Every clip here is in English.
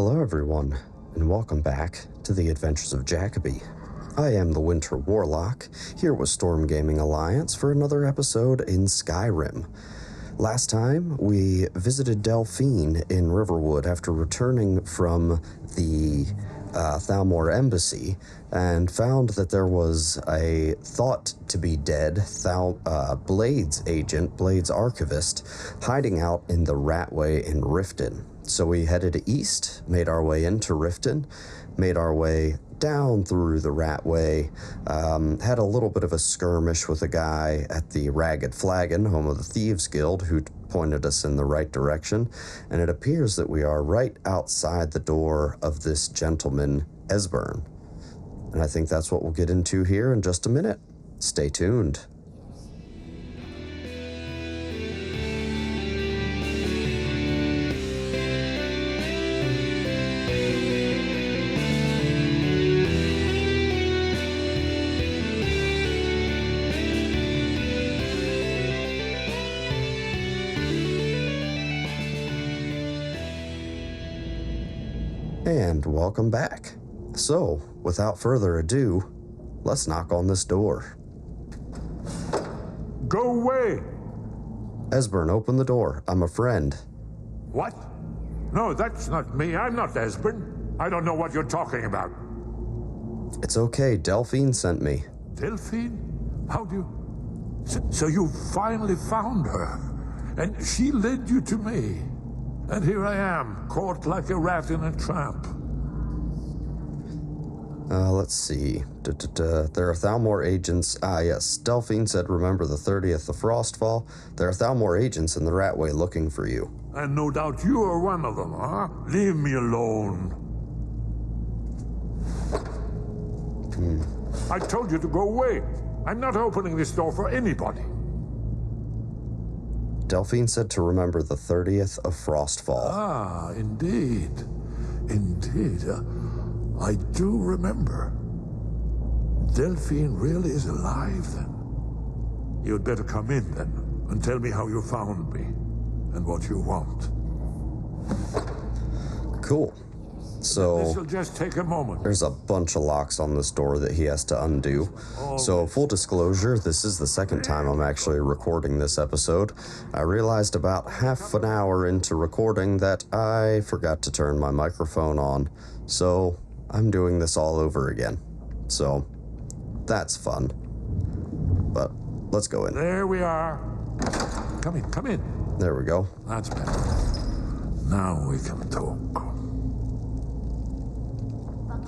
Hello everyone, and welcome back to the Adventures of Jacoby. I am the Winter Warlock, here with Storm Gaming Alliance for another episode in Skyrim. Last time, we visited Delphine in Riverwood after returning from the Thalmor embassy and found that there was a thought-to-be-dead Blades agent, Blades archivist, hiding out in the Ratway in Riften. So we headed east, made our way into Riften, made our way down through the Ratway, had a little bit of a skirmish with a guy at the Ragged Flagon, home of the Thieves Guild, who pointed us in the right direction, and it appears that we are right outside the door of this gentleman, Esbern. And I think that's what we'll get into here in just a minute. Stay tuned. And welcome back. So, without further ado, let's knock on this door. Go away! Esbern, open the door. I'm a friend. What? No, that's not me. I'm not Esbern. I don't know what you're talking about. It's okay. Delphine sent me. Delphine? How do you... So you finally found her, and she led you to me. And here I am, caught like a rat in a trap. Let's see. There are Thalmor agents. Yes. Delphine said, remember the 30th of Frostfall? There are Thalmor agents in the Ratway looking for you. And no doubt you are one of them, huh? Leave me alone. I told you to go away. I'm not opening this door for anybody. Delphine said to remember the 30th of Frostfall. Ah, indeed. Indeed. I do remember. Delphine really is alive, then. You'd better come in, then, and tell me how you found me, and what you want. Cool. So, This'll just take a moment. there's a bunch of locks on this door that he has to undo. So, full disclosure, this is the second time I'm actually recording this episode. I realized about half an hour into recording that I forgot to turn my microphone on. So, I'm doing this all over again. So, that's fun. But, let's go in. There we are. Come in, come in. There we go. That's better. Now we can talk.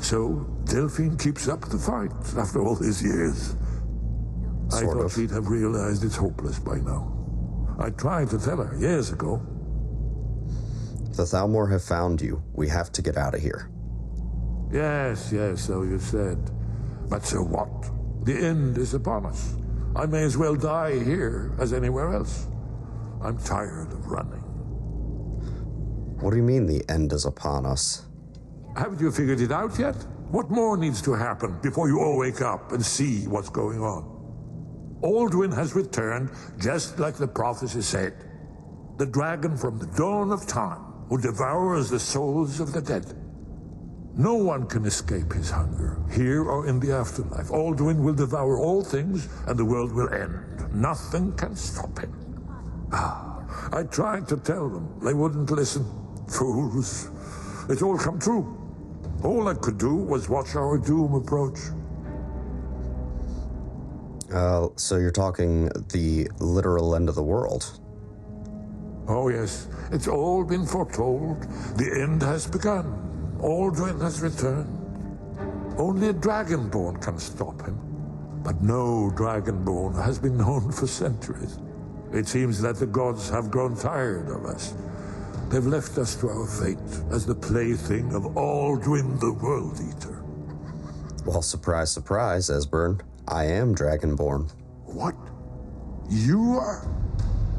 So, Delphine keeps up the fight after all these years. I thought she'd have realized it's hopeless by now. I tried to tell her years ago. The Thalmor have found you. We have to get out of here. Yes, so you said. But so what? The end is upon us. I may as well die here as anywhere else. I'm tired of running. What do you mean the end is upon us? Haven't you figured it out yet? What more needs to happen before you all wake up and see what's going on? Alduin has returned, just like the prophecy said. The dragon from the dawn of time, who devours the souls of the dead. No one can escape his hunger, here or in the afterlife. Alduin will devour all things, and the world will end. Nothing can stop him. I tried to tell them. They wouldn't listen. Fools. It's all come true. All I could do was watch our doom approach. So you're talking the literal end of the world? Oh yes, it's all been foretold. The end has begun. Alduin has returned. Only a Dragonborn can stop him. But no Dragonborn has been known for centuries. It seems that the gods have grown tired of us. They've left us to our fate as the plaything of Alduin the World Eater. Well, surprise, surprise, Esbern. I am Dragonborn. What? You are?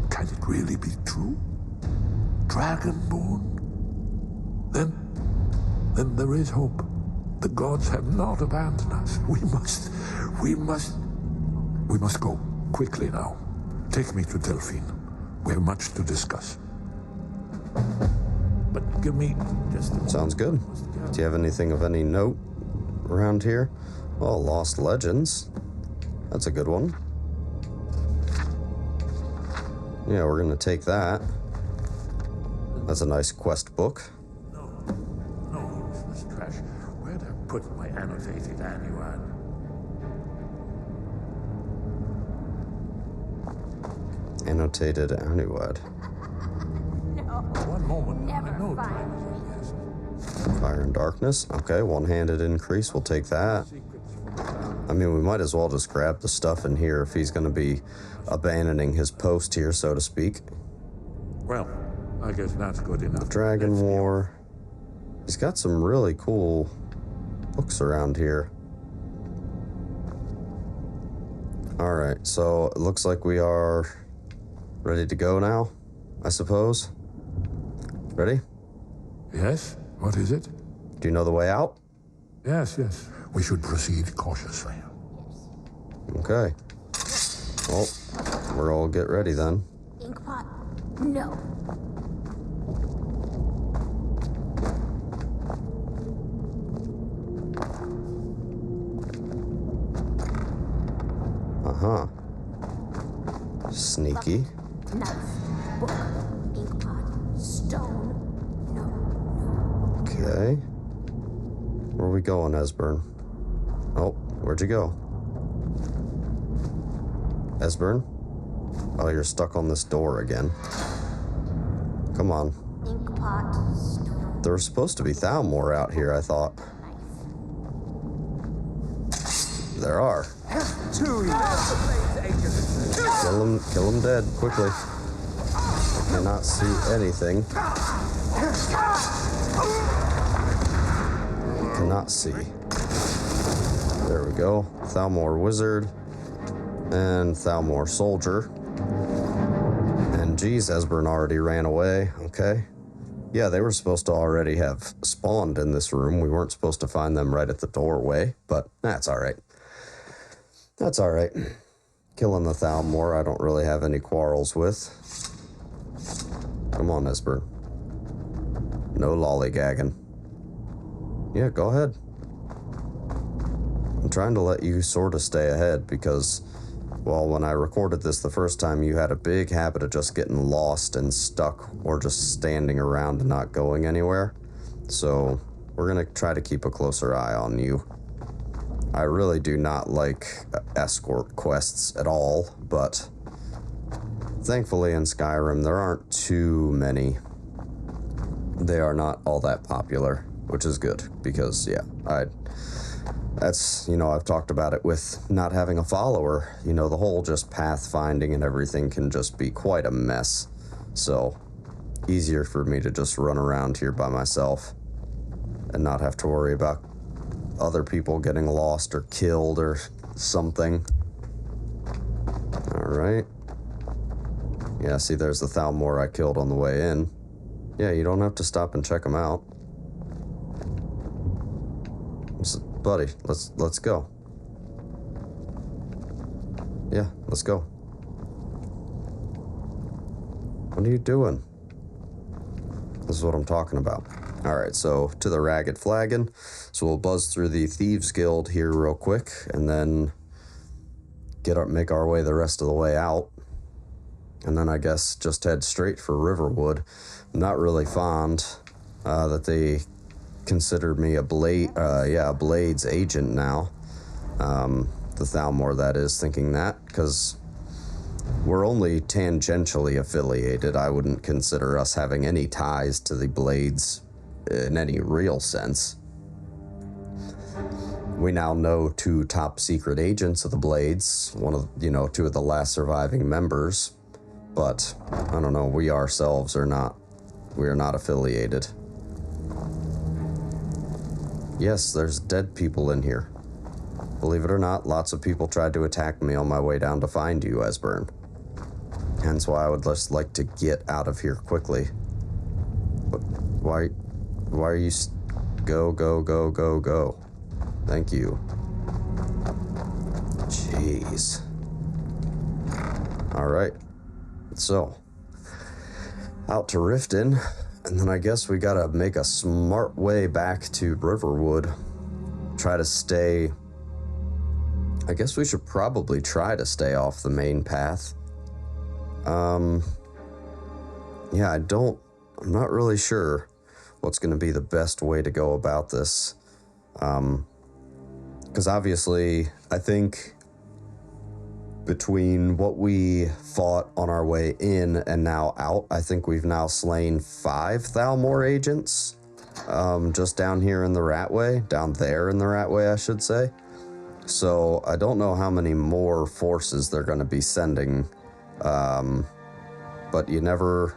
Can it really be true? Dragonborn? Then there is hope. The gods have not abandoned us. We must go quickly now. Take me to Delphine. We have much to discuss. But Give me just a moment. Sounds good. Do you have anything of any note around here? Oh, Lost Legends. That's a good one. Yeah, we're gonna take that. That's a nice quest book. No, useless trash. Where'd I put my annotated annual? Annotated Anuad. One moment. Never I know find time is of the Fire and Darkness. Okay, one-handed increase. We'll take that. essence. I mean, we might as well just grab the stuff in here if he's going to be abandoning his post here, so to speak. Well, I guess that's good enough. Dragon Let's War. He's got some really cool books around here. Alright, so it looks like we are ready to go now, I suppose. Ready? Yes? What is it? Do you know the way out? Yes. We should proceed cautiously. Okay. Well, we're all get ready then. Inkpot? No. Uh-huh. Sneaky. Knife. Book. Inkpot. Stone. No. Okay. Where are we going, Esbern? Oh, where'd you go? Esbern? Oh, you're stuck on this door again. Come on. Inkpot. Stone. There was supposed to be Thalmor out here, I thought. Knife. There are. Kill him dead, quickly. I cannot see anything. Cannot see. There we go. Thalmor Wizard. And Thalmor Soldier. And geez, Esbern already ran away. Okay. Yeah, they were supposed to already have spawned in this room. We weren't supposed to find them right at the doorway, but that's alright. That's alright. Killing the Thalmor, I don't really have any quarrels with. Come on, Esbern. No lollygagging. Yeah, go ahead. I'm trying to let you sort of stay ahead because, well, when I recorded this the first time, you had a big habit of just getting lost and stuck or just standing around and not going anywhere. So we're going to try to keep a closer eye on you. I really do not like escort quests at all, but thankfully in Skyrim there aren't too many. They are not all that popular, which is good because, yeah, that's, you know, I've talked about it with not having a follower. You know, the whole just pathfinding and everything can just be quite a mess. So, easier for me to just run around here by myself and not have to worry about other people getting lost or killed or something. Alright. Yeah, see, there's the Thalmor I killed on the way in. Yeah, you don't have to stop and check them out. Buddy, let's go. Yeah, let's go. What are you doing? This is what I'm talking about. Alright, so to the Ragged Flagon. So we'll buzz through the Thieves Guild here real quick, and then make our way the rest of the way out. And then I guess just head straight for Riverwood. I'm not really fond that they considered me a Blade's agent now. The Thalmor, that is, thinking that, because we're only tangentially affiliated. I wouldn't consider us having any ties to the Blades in any real sense. We now know 2 top secret agents of the Blades, two of the last surviving members, but I don't know, we are not affiliated. Yes, there's dead people in here. Believe it or not, lots of people tried to attack me on my way down to find you, Esbern. Hence why I would just like to get out of here quickly. But why are you... Go. Thank you. Jeez. Alright. So, out to Riften. And then I guess we gotta make a smart way back to Riverwood. Try to stay... I guess we should probably try to stay off the main path. Yeah, I'm not really sure what's gonna be the best way to go about this. Because obviously, I think between what we fought on our way in and now out, I think we've now slain 5 Thalmor agents, just down here in the Ratway, down there in the Ratway, I should say. So I don't know how many more forces they're going to be sending, but you never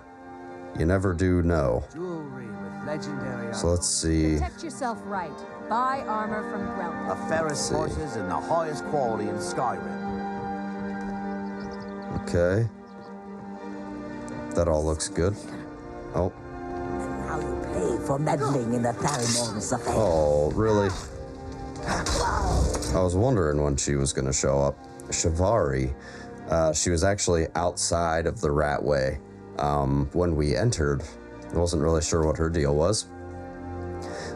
do know. Jewelry with legendary. So let's see. Protect yourself right. Buy armor from Grelka. The fairest horses in the highest quality in Skyrim. Okay. That all looks good. Oh. Now you pay for meddling in the Thalmor's affair. Oh, really? I was wondering when she was going to show up. Shivari, she was actually outside of the Ratway when we entered. I wasn't really sure what her deal was.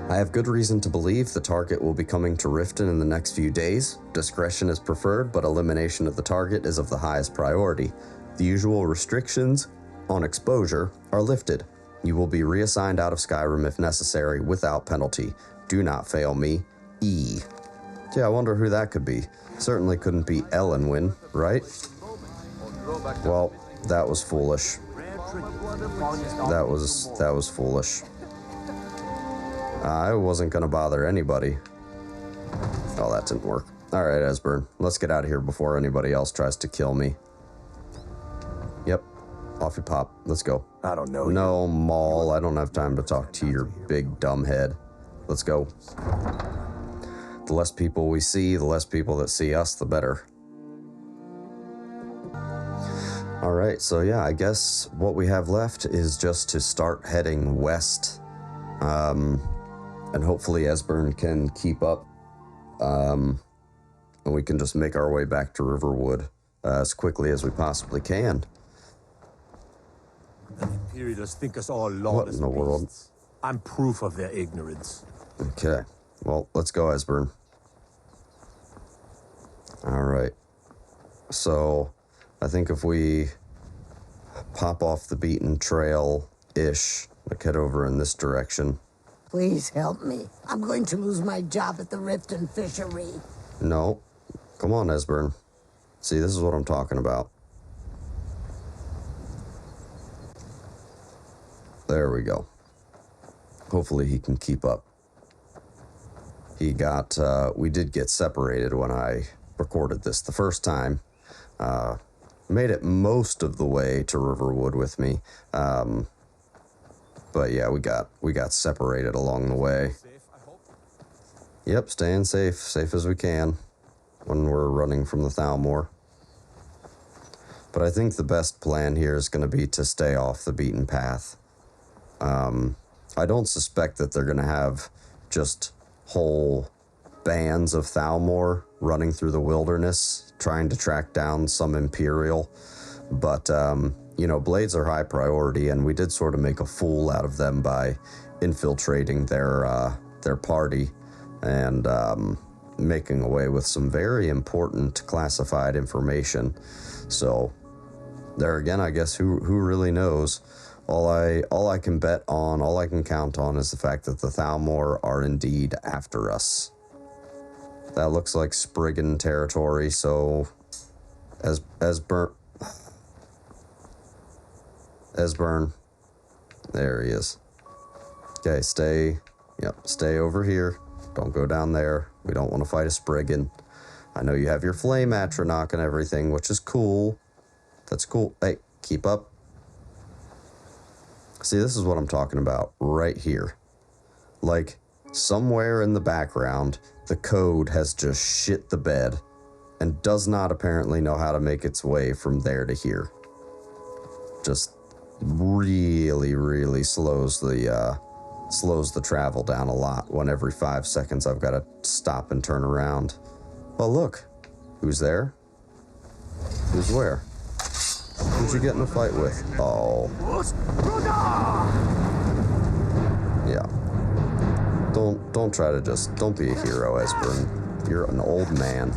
I have good reason to believe the target will be coming to Riften in the next few days. Discretion is preferred, but elimination of the target is of the highest priority. The usual restrictions on exposure are lifted. You will be reassigned out of Skyrim if necessary without penalty. Do not fail me. E. Yeah, I wonder who that could be. Certainly couldn't be Elenwyn, right? Well, that was foolish. That was foolish. I wasn't gonna bother anybody. Oh, that didn't work. All right, Esbern, let's get out of here before anybody else tries to kill me. Yep, off you pop. Let's go. I don't know. No, Maul, I don't have time to talk to your big dumb head. Let's go. The less people we see, the less people that see us, the better. All right, so yeah, I guess what we have left is just to start heading west. And hopefully Esbern can keep up, and we can just make our way back to Riverwood as quickly as we possibly can. The Imperialists think us all lawless What in the world? beasts. I'm proof of their ignorance. Okay, well, let's go, Esbern. All right, so I think if we pop off the beaten trail-ish, like head over in this direction. Please help me. I'm going to lose my job at the Riften Fishery. No, come on, Esbern. See, this is what I'm talking about. There we go. Hopefully he can keep up. We did get separated when I recorded this the first time. Made it most of the way to Riverwood with me. But yeah, we got separated along the way. Yep, staying safe as we can when we're running from the Thalmor. But I think the best plan here is going to be to stay off the beaten path. I don't suspect that they're going to have just whole bands of Thalmor running through the wilderness trying to track down some Imperial, but you know, blades are high priority, and we did sort of make a fool out of them by infiltrating their party and making away with some very important classified information. So there again, I guess who really knows? All I can bet on, all I can count on is the fact that the Thalmor are indeed after us. That looks like Spriggan territory, so Esbern. There he is. Okay, stay over here. Don't go down there. We don't want to fight a Spriggan. I know you have your flame atronach and everything, which is cool. That's cool. Hey, keep up. See, this is what I'm talking about right here. Like, somewhere in the background, the code has just shit the bed and does not apparently know how to make its way from there to here. Just really, really slows the travel down a lot when every 5 seconds I've got to stop and turn around. Well, look, who's there? Who's where? Who'd you get in a fight with? Oh. don't try to just, don't be a hero, Esbern. You're an old man.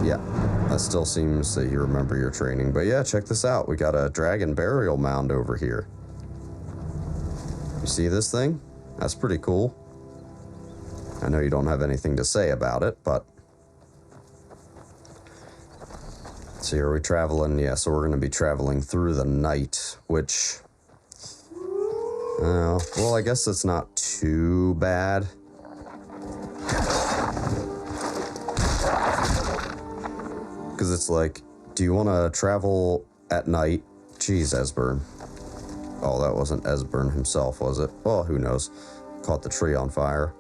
Yeah, that still seems that you remember your training. But yeah, check this out. We got a dragon burial mound over here. You see this thing? That's pretty cool. I know you don't have anything to say about it, but... So are we traveling? Yeah, so we're going to be traveling through the night, which... well, I guess it's not too bad. Because it's like, do you want to travel at night? Jeez, Esbern. Oh, that wasn't Esbern himself, was it? Well, who knows? Caught the tree on fire.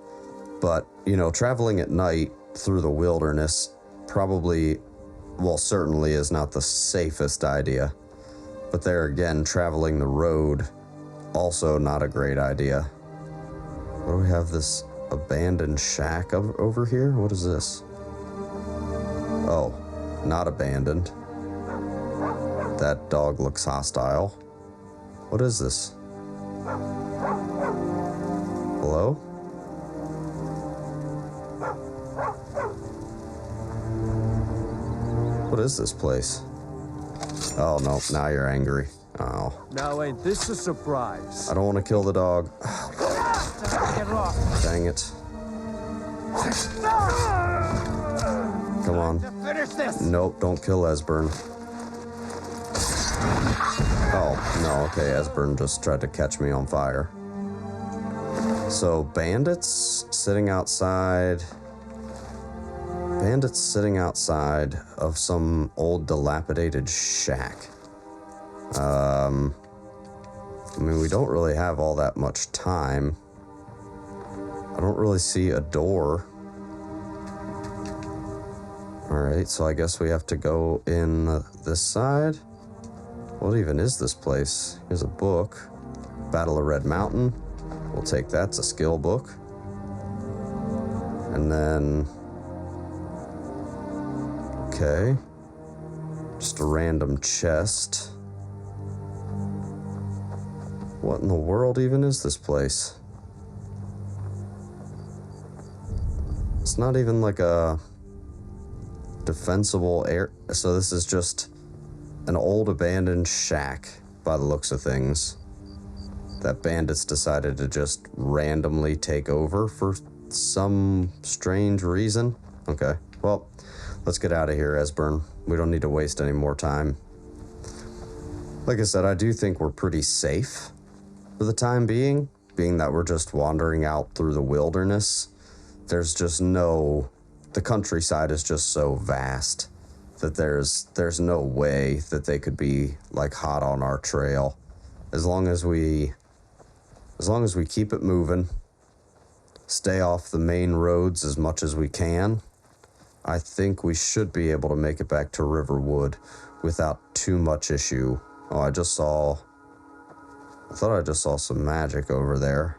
But, you know, traveling at night through the wilderness probably, well, certainly is not the safest idea. But there again, traveling the road, also not a great idea. What do we have? This abandoned shack over here? What is this? Oh, not abandoned. That dog looks hostile. What is this? Hello? What is this place? Oh, no, now you're angry. Oh. Now ain't this a surprise? I don't want to kill the dog. Dang it. Come on. Finish this! Nope, don't kill Esbern. Oh, no, okay, Esbern just tried to catch me on fire. So, bandits sitting outside... Bandits sitting outside of some old dilapidated shack. I mean, we don't really have all that much time. I don't really see a door. Alright, so I guess we have to go in this side. What even is this place? Here's a book. Battle of Red Mountain. We'll take that. It's a skill book. And then... Okay. Just a random chest. What in the world even is this place? It's not even like a defensible area. So this is just an old abandoned shack by the looks of things that bandits decided to just randomly take over for some strange reason. Okay, well, let's get out of here, Esbern. We don't need to waste any more time. Like I said, I do think we're pretty safe for the time being that we're just wandering out through the wilderness. There's just no... The countryside is just so vast that there's no way that they could be, like, hot on our trail. As long as we keep it moving, stay off the main roads as much as we can, I think we should be able to make it back to Riverwood without too much issue. Oh, I thought I just saw some magic over there.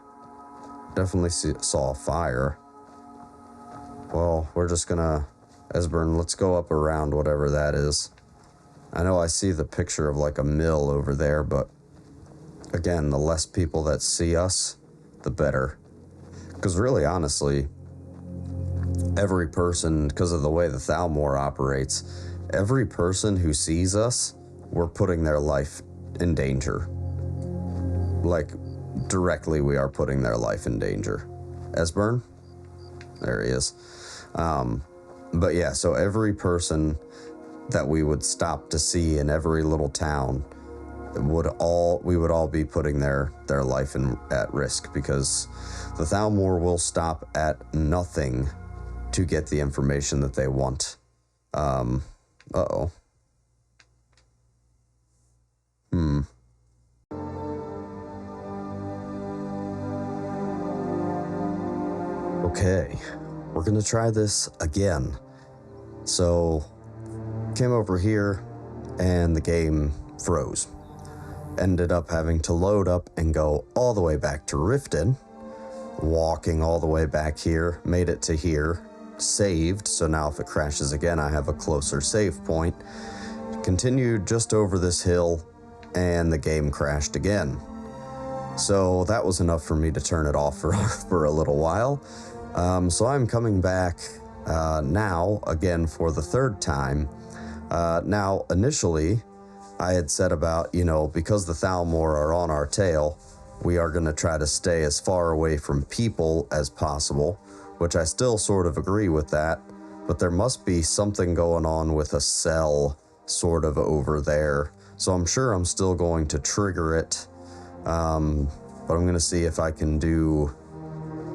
Definitely saw a fire. Well, we're just gonna... Esbern, let's go up around whatever that is. I know I see the picture of like a mill over there, but again, the less people that see us, the better. Because really, honestly, every person, because of the way the Thalmor operates, every person who sees us, we're putting their life in danger. Like, directly we are putting their life in danger. Esbern? There he is. But yeah, so every person that we would stop to see in every little town we would all be putting their life at risk, because the Thalmor will stop at nothing to get the information that they want. Uh-oh. Okay, we're gonna try this again. So, came over here and the game froze. Ended up having to load up and go all the way back to Riften, walking all the way back here, made it to here, saved, so now if it crashes again, I have a closer save point. Continued just over this hill, and the game crashed again. So that was enough for me to turn it off for a little while. So I'm coming back now, again, for the third time. Now, initially, I had said about, because the Thalmor are on our tail, we are going to try to stay as far away from people as possible, which I still sort of agree with that, but there must be something going on with a cell sort of over there. So I'm sure I'm still going to trigger it, but I'm going to see if I can do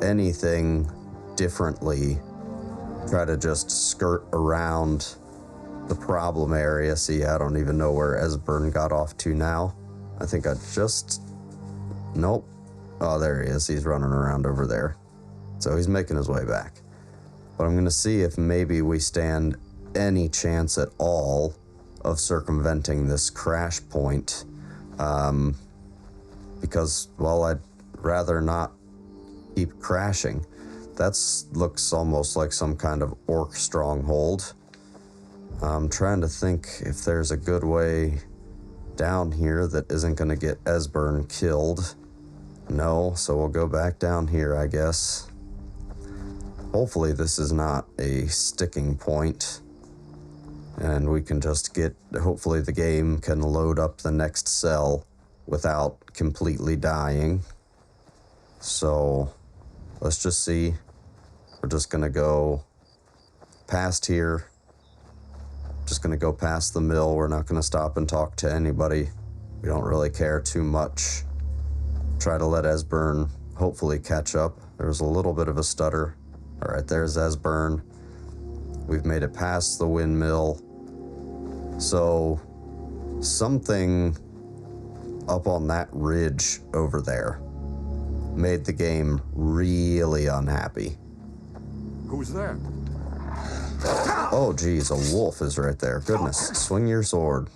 anything differently, try to just skirt around the problem area. See, I don't even know where Esbern got off to now. I think nope. Oh, there he is. He's running around over there. So he's making his way back. But I'm going to see if maybe we stand any chance at all of circumventing this crash point. Because, well, I'd rather not keep crashing. That looks almost like some kind of orc stronghold. I'm trying to think if there's a good way down here that isn't going to get Esbern killed. No, so we'll go back down here, I guess. Hopefully this is not a sticking point, and we can just hopefully the game can load up the next cell without completely dying. So let's just see. We're just gonna go past here. Just gonna go past the mill. We're not gonna stop and talk to anybody. We don't really care too much. Try to let Esbern hopefully catch up. There was a little bit of a stutter. All right, there's Esbern. We've made it past the windmill. So something up on that ridge over there made the game really unhappy. Who's there? Oh, geez, a wolf is right there. Goodness, swing your sword.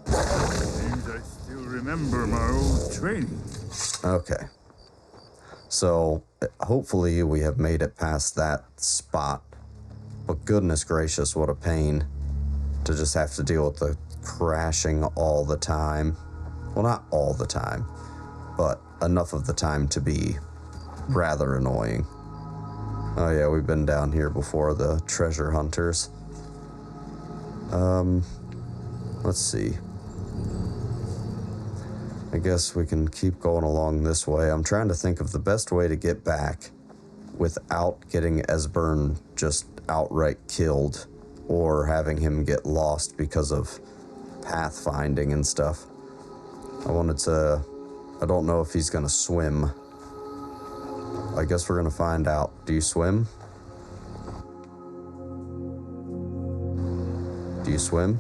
Seems I still remember my old training. Okay. So, hopefully we have made it past that spot. But goodness gracious, what a pain to just have to deal with the crashing all the time. Well, not all the time, but enough of the time to be rather annoying. Oh yeah, we've been down here before, the treasure hunters. Let's see. I guess we can keep going along this way. I'm trying to think of the best way to get back without getting Esbern just outright killed or having him get lost because of pathfinding and stuff. I don't know if he's gonna swim. I guess we're gonna find out. Do you swim? Do you swim?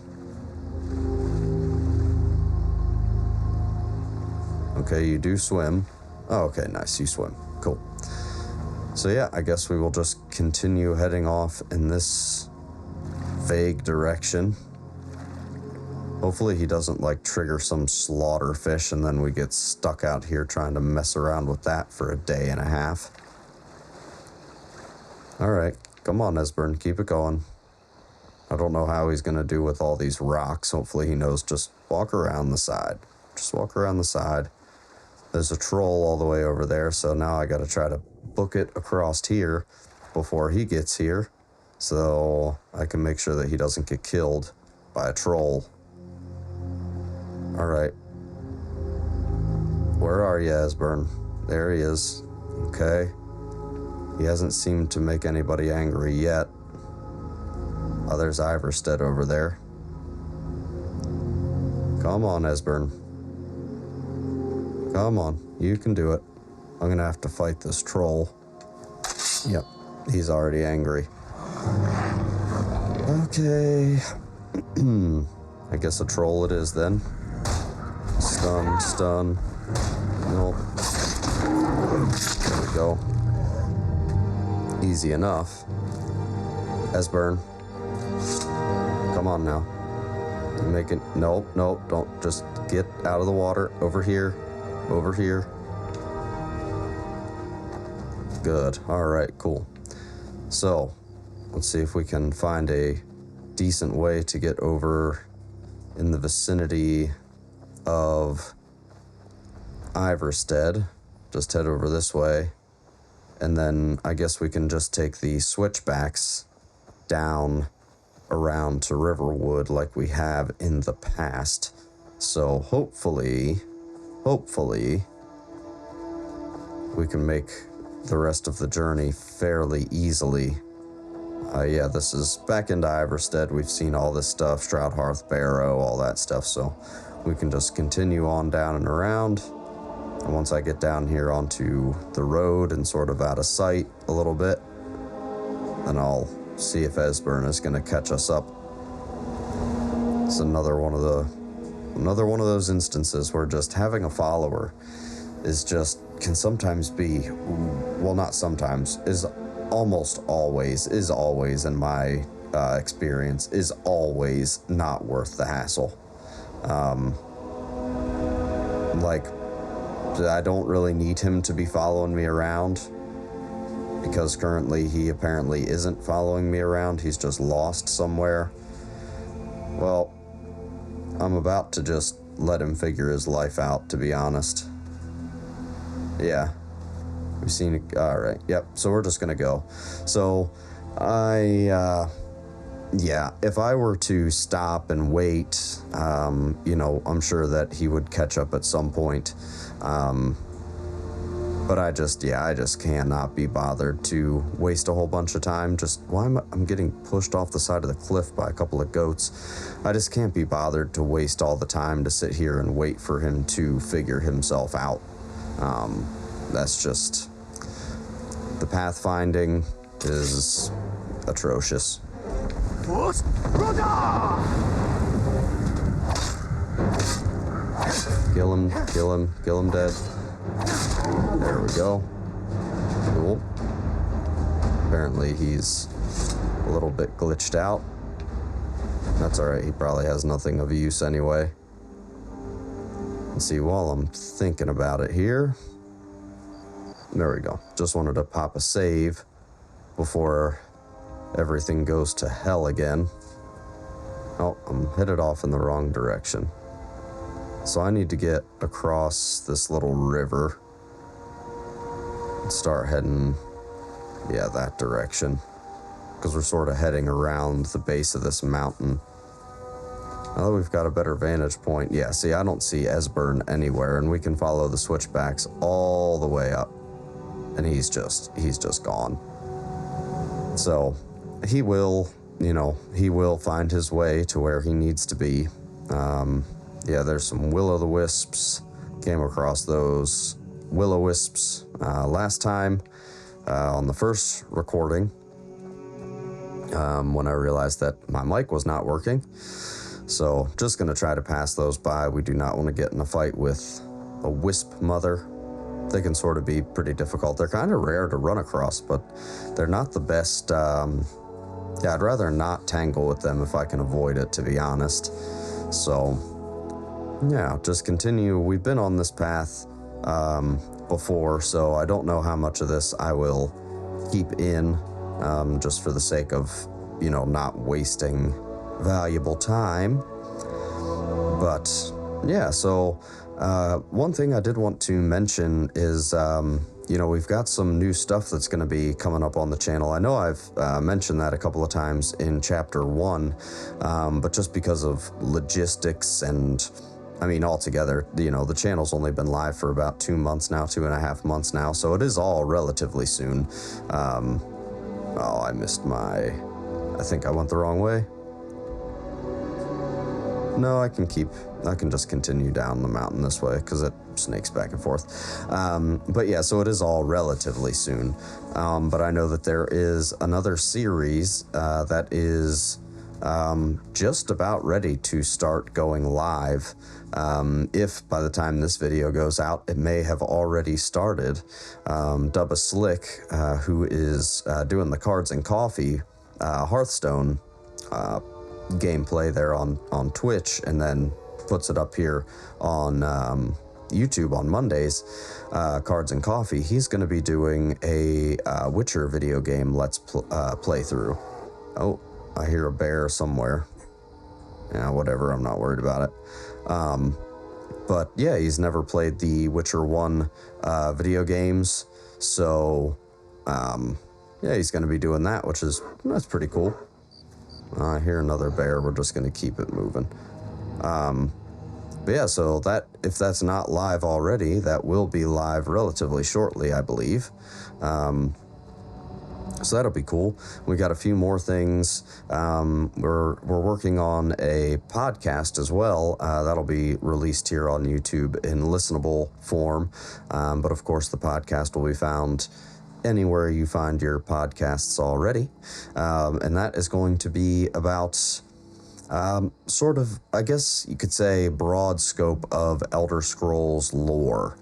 Okay, you do swim. Oh, okay, nice, you swim. Cool. So yeah, I guess we will just continue heading off in this vague direction. Hopefully he doesn't trigger some slaughter fish and then we get stuck out here trying to mess around with that for a day and a half. All right, come on, Esbern, keep it going. I don't know how he's gonna do with all these rocks. Hopefully he knows just walk around the side. Just walk around the side. There's a troll all the way over there, so now I gotta try to book it across here before he gets here so I can make sure that he doesn't get killed by a troll. All right. Where are you, Esbern? There he is. Okay. He hasn't seemed to make anybody angry yet. Oh, there's Iverstead over there. Come on, Esbern. Come on, you can do it. I'm gonna have to fight this troll. Yep, he's already angry. Okay. I guess a troll it is then. Stun. Nope. There we go. Easy enough. Esbern. Come on now. You make it. Nope, don't. Just get out of the water. Over here. Good. All right, cool. So, let's see if we can find a decent way to get over in the vicinity of Iverstead. Just head over this way. And then I guess we can just take the switchbacks down around to Riverwood like we have in the past. So hopefully, we can make the rest of the journey fairly easily. Yeah, this is back into Iverstead. We've seen all this stuff, Stroudhearth Barrow, all that stuff, so we can just continue on down and around. And once I get down here onto the road and sort of out of sight a little bit, then I'll see if Esbern is going to catch us up. It's another one of those instances where just having a follower can sometimes be, well, not sometimes, is almost always in my experience, is always not worth the hassle. Like, I don't really need him to be following me around, because currently he apparently isn't following me around. He's just lost somewhere. Well, I'm about to just let him figure his life out, to be honest. Yeah. We've seen it. All right. Yep. So we're just going to go. So yeah, if I were to stop and wait, I'm sure that he would catch up at some point. But I just cannot be bothered to waste a whole bunch of time. I'm getting pushed off the side of the cliff by a couple of goats. I just can't be bothered to waste all the time to sit here and wait for him to figure himself out. That's just, the pathfinding is atrocious. Kill him dead. There we go. Cool. Apparently he's a little bit glitched out. That's alright, he probably has nothing of use anyway. Let's see, while I'm thinking about it here. There we go. Just wanted to pop a save before everything goes to hell again. Oh, I'm headed off in the wrong direction. So I need to get across this little river and start heading, that direction. Because we're sort of heading around the base of this mountain. Now that we've got a better vantage point, see, I don't see Esbern anywhere, and we can follow the switchbacks all the way up. And he's just gone. So he will find his way to where he needs to be. There's some will-o'-the-wisps. Came across those will-o'-wisps last time on the first recording when I realized that my mic was not working. So just going to try to pass those by. We do not want to get in a fight with a wisp mother. They can sort of be pretty difficult. They're kind of rare to run across, but they're not the best. I'd rather not tangle with them if I can avoid it, to be honest. So, just continue. We've been on this path before, so I don't know how much of this I will keep in, just for the sake of, not wasting valuable time. But, so one thing I did want to mention is, we've got some new stuff that's going to be coming up on the channel. I know I've mentioned that a couple of times in Chapter 1, but just because of logistics and, altogether, the channel's only been live for about 2 months now, 2.5 months now, so it is all relatively soon. I missed I think I went the wrong way. No, I can just continue down the mountain this way because it snakes back and forth. So it is all relatively soon. But I know that there is another series that is just about ready to start going live. If by the time this video goes out, it may have already started. Dubba Slick, who is doing the Cards and Coffee Hearthstone gameplay there on Twitch, and then puts it up here on YouTube on Mondays, Cards and Coffee. He's going to be doing a Witcher video game playthrough. Oh, I hear a bear somewhere. Yeah, whatever, I'm not worried about it. But yeah, he's never played the Witcher 1 video games, so yeah, he's going to be doing that, that's pretty cool. I hear another bear. We're just going to keep it moving. But yeah, so if that's not live already, that will be live relatively shortly, I believe. So that'll be cool. We got a few more things. We're working on a podcast as well. That'll be released here on YouTube in listenable form. But of course, the podcast will be found anywhere you find your podcasts already. And that is going to be about sort of, I guess you could say, broad scope of Elder Scrolls lore.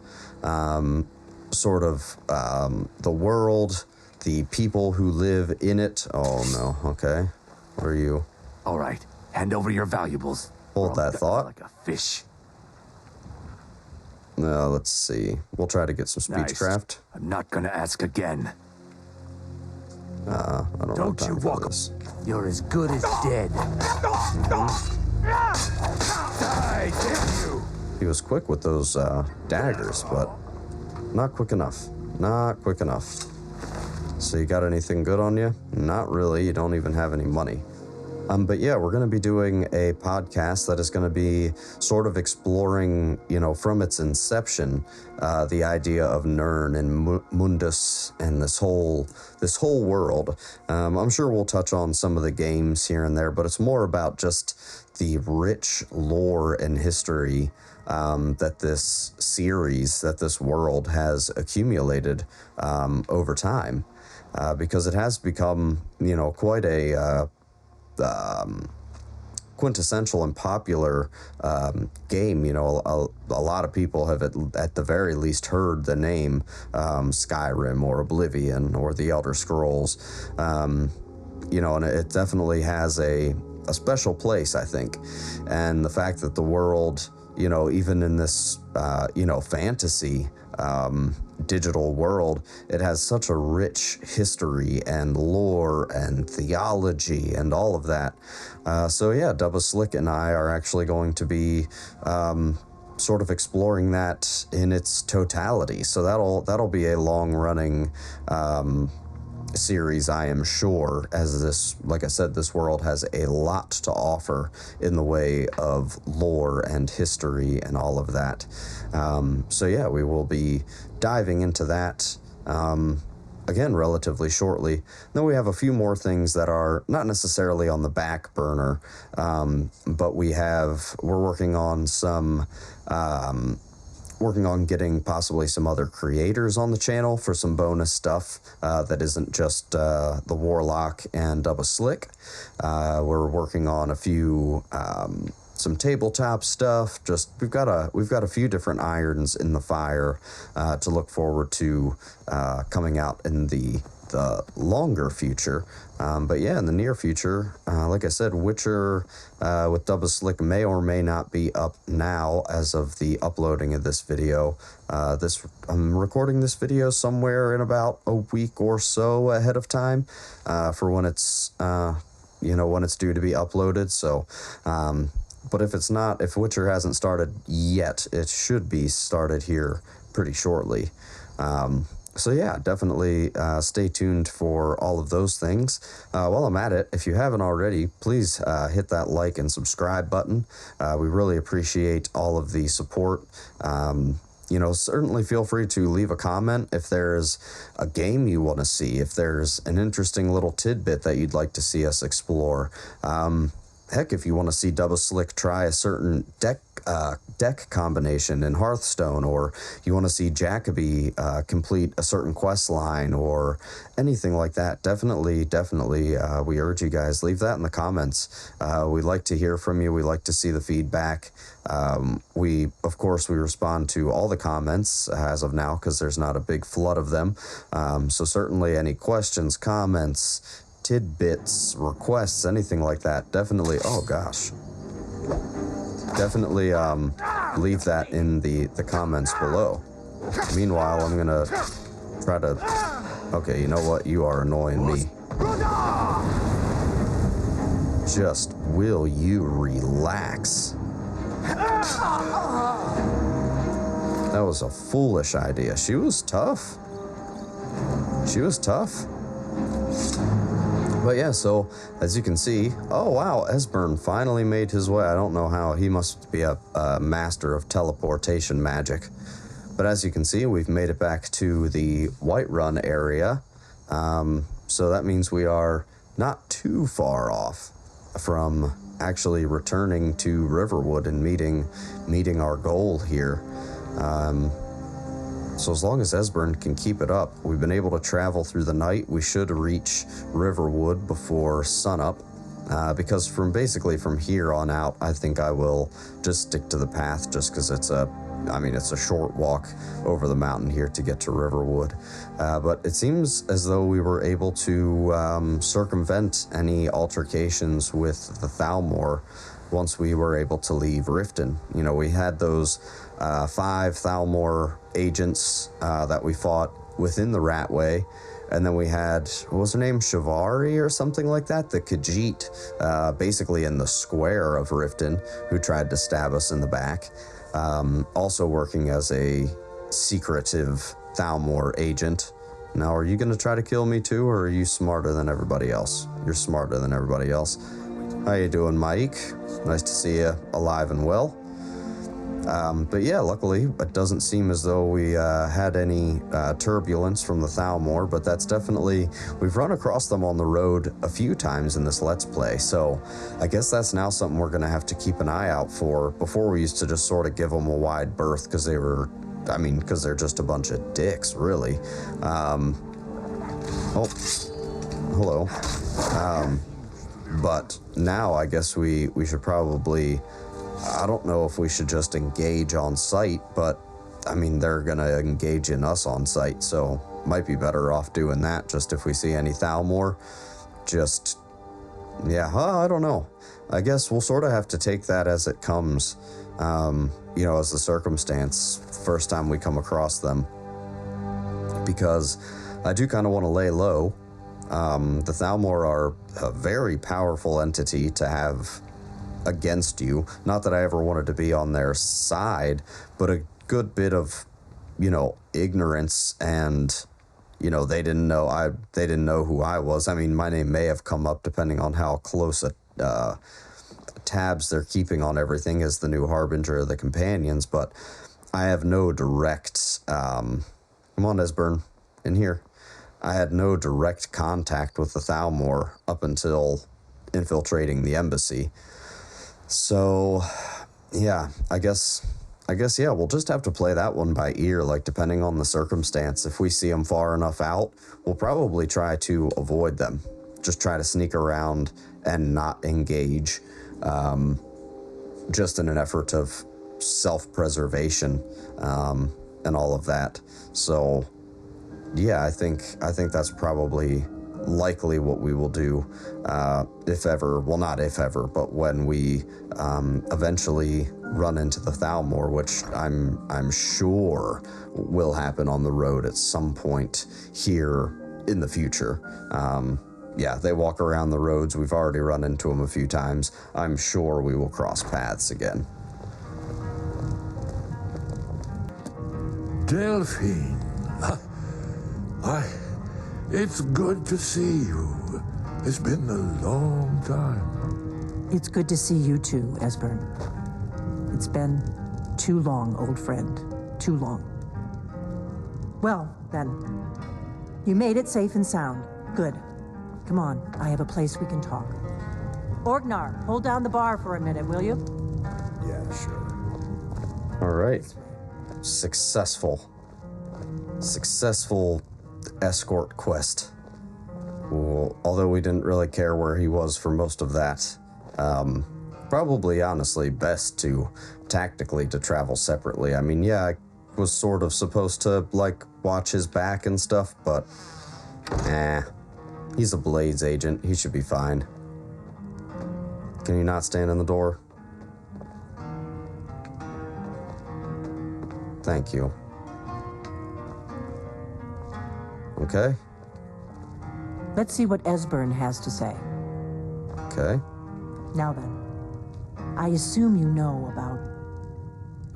Sort of the world, the people who live in it. Oh no, okay. What are you? All right, hand over your valuables. Hold that thought. Like a fish. No, let's see. We'll try to get some speechcraft. I'm not gonna ask again. I don't you know walk this. You're as good as dead. Die, damn you! He was quick with those daggers, but not quick enough. Not quick enough. So you got anything good on you? Not really. You don't even have any money. But yeah, we're going to be doing a podcast that is going to be sort of exploring, from its inception, the idea of Nirn and Mundus and this whole world. I'm sure we'll touch on some of the games here and there, but it's more about just the rich lore and history that this series, that this world has accumulated over time. Because it has become, quite a quintessential and popular game. A lot of people have at the very least heard the name Skyrim or Oblivion or the Elder Scrolls. And it definitely has a special place, I think. And the fact that the world, even in this, fantasy digital world, it has such a rich history and lore and theology and all of that. So yeah, Double Slick and I are actually going to be sort of exploring that in its totality. So that'll be a long-running series, I am sure, as this, like I said, this world has a lot to offer in the way of lore and history and all of that. So yeah, we will be diving into that again relatively shortly. Then we have a few more things that are not necessarily on the back burner, but we're working on getting possibly some other creators on the channel for some bonus stuff that isn't just the Warlock and Double Slick. We're working on a few some tabletop stuff. We've got a few different irons in the fire to look forward to coming out in the longer future. But yeah, in the near future, like I said, Witcher with Double Slick may or may not be up now as of the uploading of this video. I'm recording this video somewhere in about a week or so ahead of time for when it's when it's due to be uploaded. So but if Witcher hasn't started yet, it should be started here pretty shortly. So yeah, definitely stay tuned for all of those things. While I'm at it, if you haven't already, please hit that like and subscribe button. We really appreciate all of the support. Certainly feel free to leave a comment if there's a game you want to see, if there's an interesting little tidbit that you'd like to see us explore. Heck, if you want to see Double Slick try a certain deck combination in Hearthstone, or you want to see Jacoby complete a certain quest line or anything like that, definitely, we urge you guys, leave that in the comments. We'd like to hear from you. We like to see the feedback. We respond to all the comments as of now because there's not a big flood of them. So certainly any questions, comments, tidbits, requests, anything like that, definitely, definitely leave that in the comments below. Meanwhile, I'm gonna try to, okay, you know what, you are annoying me. Just will you relax? That was a foolish idea. She was tough. She was tough. But yeah, so as you can see, oh wow, Esbern finally made his way. I don't know how. He must be a master of teleportation magic. But as you can see, we've made it back to the Whiterun area. So that means we are not too far off from actually returning to Riverwood and meeting our goal here. So as long as Esbern can keep it up, we've been able to travel through the night. We should reach Riverwood before sunup. Because from here on out, I think I will just stick to the path just because it's a short walk over the mountain here to get to Riverwood. But it seems as though we were able to circumvent any altercations with the Thalmor once we were able to leave Riften. You know, we had those 5 Thalmor agents that we fought within the Ratway. And then we had, what was her name, Shivari or something like that, the Khajiit, basically in the square of Riften, who tried to stab us in the back. Also working as a secretive Thalmor agent. Now, are you going to try to kill me too, or are you smarter than everybody else? You're smarter than everybody else. How you doing, Mike? Nice to see you alive and well. But yeah, luckily, it doesn't seem as though we had any turbulence from the Thalmor, but that's definitely, we've run across them on the road a few times in this Let's Play, so I guess that's now something we're going to have to keep an eye out for. Before, we used to just sort of give them a wide berth because they're just a bunch of dicks, really. Oh, hello. But now I guess we should probably, I don't know if we should just engage on sight, but I mean, they're gonna engage in us on sight, so might be better off doing that. Just if we see any Thalmor, I don't know. I guess we'll sort of have to take that as it comes, as the circumstance, first time we come across them. Because I do kind of want to lay low. The Thalmor are a very powerful entity to have against you. Not that I ever wanted to be on their side, but a good bit of, ignorance and, they didn't know who I was. I mean, my name may have come up depending on how close tabs they're keeping on everything as the new harbinger of the companions, but I have no direct, come on, Esbern, in here. I had no direct contact with the Thalmor up until infiltrating the embassy. So, yeah, I guess, we'll just have to play that one by ear, like, depending on the circumstance. If we see them far enough out, we'll probably try to avoid them. Just try to sneak around and not engage, just in an effort of self-preservation, and all of that. So, yeah, I think that's probably likely what we will do, if ever, well, not if ever, but when we eventually run into the Thalmor, which I'm sure will happen on the road at some point here in the future. Yeah, they walk around the roads. We've already run into them a few times. I'm sure we will cross paths again. Delphine. It's good to see you. It's been a long time. It's good to see you too, Esbern. It's been too long, old friend. Too long. Well, then. You made it safe and sound. Good. Come on, I have a place we can talk. Orgnar, hold down the bar for a minute, will you? Yeah, sure. All right. Successful escort quest. Well, although we didn't really care where he was for most of that. Probably, honestly, best tactically to travel separately. I mean, yeah, I was sort of supposed to, watch his back and stuff, but, he's a Blades agent. He should be fine. Can you not stand in the door? Thank you. Okay. Let's see what Esbern has to say. Okay. Now then, I assume you know about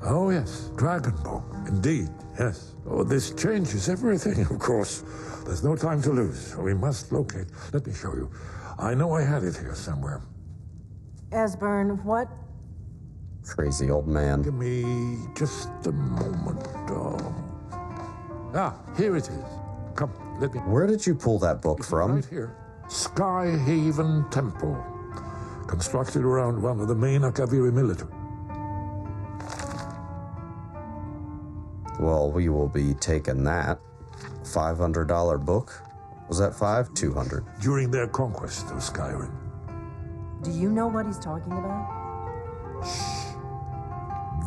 Oh, yes, Dragon Book. Indeed, yes. Oh, this changes everything, of course. There's no time to lose. We must locate. Let me show you. I know I had it here somewhere. Esbern, what? Crazy old man. Give me just a moment. Here it is. Come, let me... Where did you pull that book from? Right here. Skyhaven Temple. Constructed around one of the main Akaviri military. Well, we will be taking that. $500 book? Was that 5? 200. During their conquest of Skyrim. Do you know what he's talking about?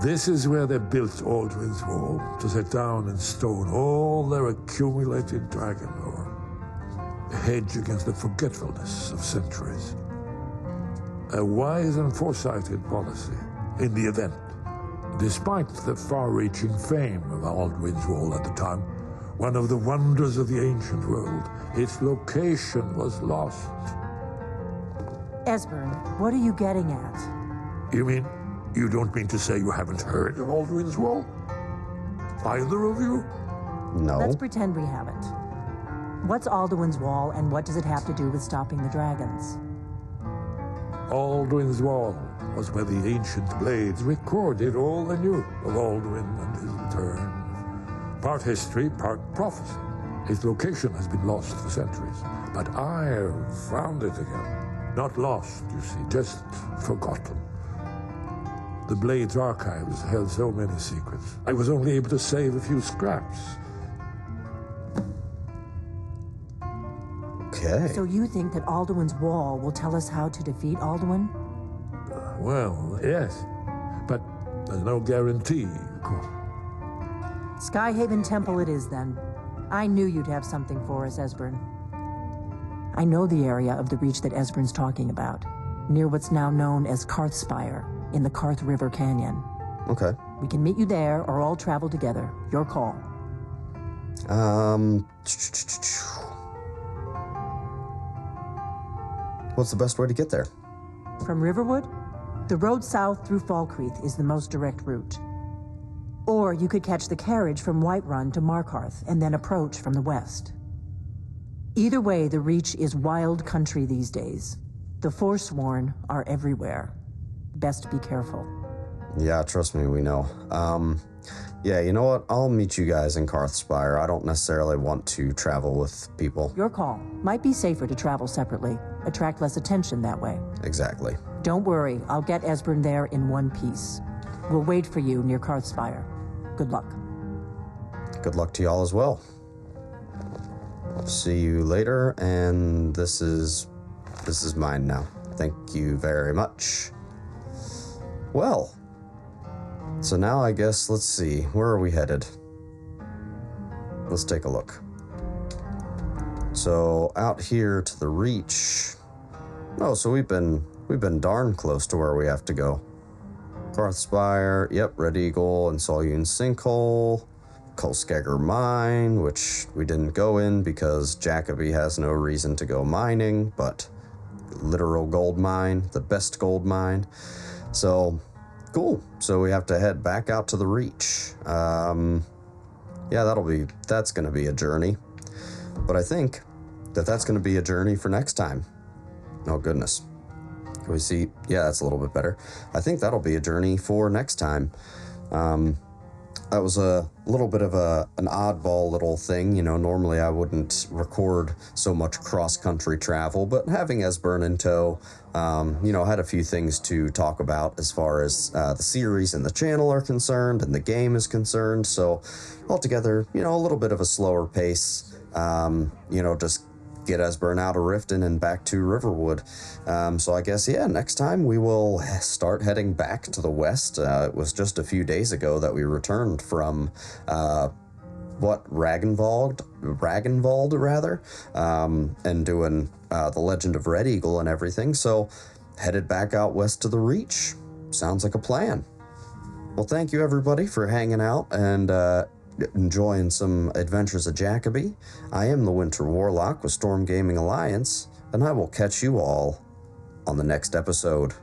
This is where they built Aldrin's Wall, to set down in stone all their accumulated dragon lore. A hedge against the forgetfulness of centuries. A wise and foresighted policy in the event. Despite the far-reaching fame of Aldrin's Wall at the time, one of the wonders of the ancient world, its location was lost. Esbern, what are you getting at? You mean, you don't mean to say you haven't heard of Aldrin's Wall? Either of you? No. Let's pretend we haven't. What's Alduin's Wall, and what does it have to do with stopping the dragons? Aldrin's Wall was where the ancient blades recorded all they knew of Aldrin and his return. Part history, part prophecy. Its location has been lost for centuries, but I found it again. Not lost, you see, just forgotten. The Blade's archives held so many secrets. I was only able to save a few scraps. Okay. So you think that Alduin's Wall will tell us how to defeat Alduin? Well, yes, but there's no guarantee, of course. Skyhaven Temple it is, then. I knew you'd have something for us, Esbern. I know the area of the reach that Esbern's talking about, near what's now known as Karthspire, in the Karth River Canyon. Okay. We can meet you there, or all travel together. Your call. What's the best way to get there? From Riverwood? The road south through Falkreath is the most direct route. Or you could catch the carriage from Whiterun to Markarth and then approach from the west. Either way, the reach is wild country these days. The Forsworn are everywhere. Best be careful. Yeah, trust me, we know. Yeah, you know what? I'll meet you guys in Karthspire. I don't necessarily want to travel with people. Your call. Might be safer to travel separately. Attract less attention that way. Exactly. Don't worry, I'll get Esbern there in one piece. We'll wait for you near Karthspire. Good luck. Good luck to y'all as well. See you later, and this is mine now. Thank you very much. Well, so now I guess, let's see, where are we headed? Let's take a look. So out here to the reach. Oh, so we've been darn close to where we have to go. Karthspire, yep, Red Eagle and Solyun Sinkhole. Kolskegger Mine, which we didn't go in because Jacoby has no reason to go mining, but literal gold mine, the best gold mine. So, cool. So we have to head back out to the reach. Yeah, that's gonna be a journey. But I think that's gonna be a journey for next time. Oh, goodness. Can we see? Yeah, that's a little bit better. I think that'll be a journey for next time. That was a little bit of an oddball little thing. You know, normally I wouldn't record so much cross-country travel, but having Esbern in tow, you know, had a few things to talk about as far as the series and the channel are concerned and the game is concerned. So altogether, you know, a little bit of a slower pace, you know, just get Esbern out of Riften and back to Riverwood. So I guess, yeah, next time we will start heading back to the west. It was just a few days ago that we returned from, Ragnvald rather, and doing the Legend of Red Eagle and everything. So headed back out west to the Reach. Sounds like a plan. Well, thank you everybody for hanging out and enjoying some Adventures of Jacoby. I am the Winter Warlock with Storm Gaming Alliance, and I will catch you all on the next episode.